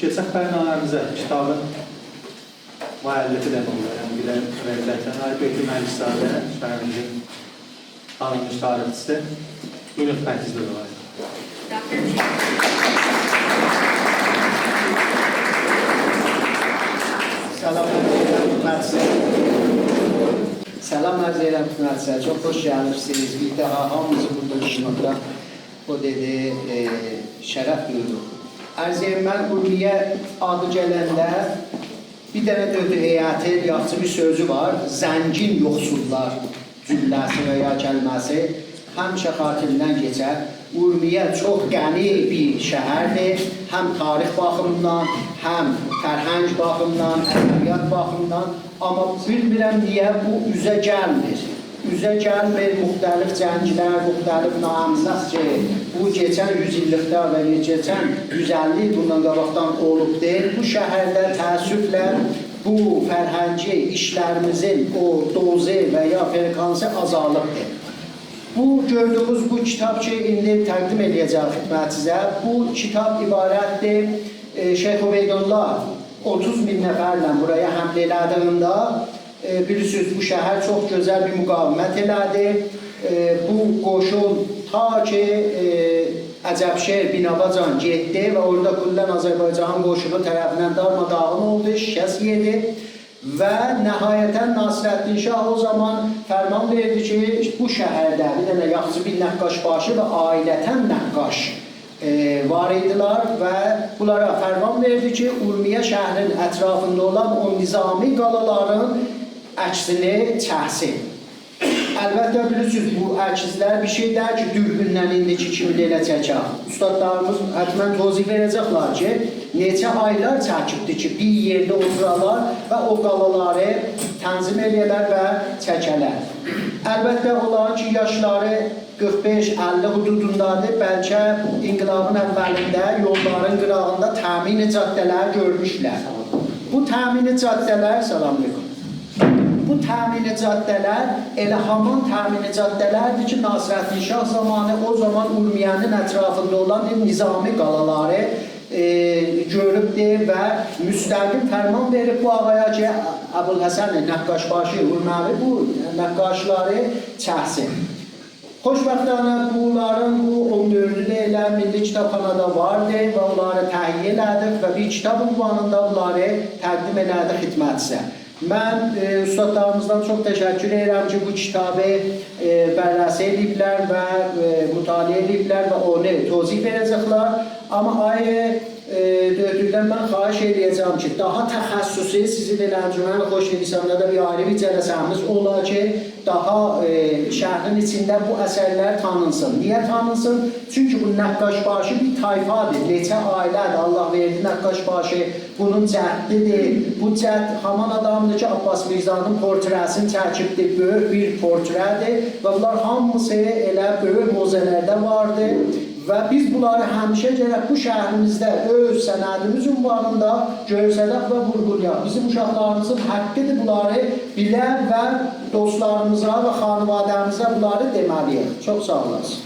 Keçək bərnaməmizə kitabın müəllifi demək yəni bilən rəhbərdən Aybəkir Məlikzadə, şəhərimizin tanınmış tarixçisi. Buyurun, məclisdə də var. Salam arz edirəm xidmətçilərə. Çox xoş gəlmişsiniz. Bir daha hamımızı burada düşünməkdə o dedi şərəf duyuruq. Arz edirəm, mən Urmiyə adı gələndə bir dənə dördü heyəti yaxşı bir sözü var. Zəngin yoxsullar cümləsi və ya kəlməsi həmişə xatirimdən keçər. Urmiyə çox qəni bir şəhərdir. Həm tarix baxımından, həm fərhəng baxımından, ədəbiyyat baxımından. Amma bilmirəm niyə bu üzə gəlmir. Üzə gəlmir müxtəlif cənglər, müxtəlif naamizlər ki, bu keçən 100 illikdə və keçən 150 il bundan qabaqdan olubdur. Bu şəhərdə təəssüflə bu fərhəngi işlərimizin o dozu və ya frekansı azalıbdır. Bu gördüğünüz bu kitab ki, indi təqdim edəcək xidmətinizə. Bu kitab ibarətdir. Şeyx Ubeydullah 30.000 nəfərlə buraya həmlə elədiyində bilirsiniz, bu şəhər çox gözəl bir müqavimət elədi. Bu qoşun ta ki Əcəbşehir, Binəbacan getdi və orada Kullən Azərbaycanın qoşunu tərəfindən darmadağın oldu, şikəst yedi. Və nəhayətən Nasrəddin Şah o zaman fərman verdi ki, bu şəhərdə bir dənə yaxşı bir nəqqaşbaşı və ailətən nəqqaş var idilər və bunlara fərman verdi ki, Urmiyə şəhərin ətrafında olan o nizami qalaların əksini çəksin. Əlbəttə bilirsiniz, bu əkizlər bir şey deyil ki, dürbündən indiki kimi elə çəkək. Ustadlarımız həttəmən tozih verəcəklər ki, neçə aylar çəkibdir ki, bir yerdə oturalar və o qalaları tənzim edələr və çəkələr. Əlbəttə olar ki, yaşları 45-50 hududundadır, bəlkə inqilabın əvvəlində yolların qırağında təmini caddələr görmüşlər. Bu təmini caddələr, salamünaleyküm. Bu təmini caddələr elə haman təmini caddələrdir ki, Nasrəddin Şah zamanı o zaman Urmiyənin ətrafında olan nizami qalaları görübdir və müstəqil fərman verib bu ağaya ki, Əbulhəsən nəqqaşbaşı, Urməvi bu nəqqaşları çəksin. Xoşbəxtlərinə bunların bu 14-də elə Milli Kitabxanada vardı və onları təhiyyə elədik və bir kitab ünvanında bunları təqdim elədik xidmətinizə. Mən ustadlarımızdan çox təşəkkür edirəm ki, bu kitabı bərrəsə ediblər və mütaliə ediblər və onu tozih verəcəklər. Amma dördükdən mən xahiş edəcəm ki, daha təxəssüsi sizin elə Əncümən Xoş Nisan'da da bir ayrı bir cələsəmiz olar ki, daha şəhrin içində bu əsərlər tanınsın. Niyə tanınsın? Çünki bu nəqqaşbaşı bir tayfadır. Neçə ailədir, Allah verdi nəqqaşbaşı. Bunun cəddidir. Bu cədd haman adamdır ki, Abbas Mirzanın portrəsini çəkibdir. Böyük bir portrædir və bunlar hamısı elə böyük mozələrdə vardır. Və biz bunları həmişə gərək bu şəhrimizdə öz sənədimiz ünvanında görsədək və vurğulayaq. Bizim uşaqlarımızın haqqıdır bunları bilən və dostlarımıza və xanivadəmizə bunları deməliyik. Çox sağ olasın.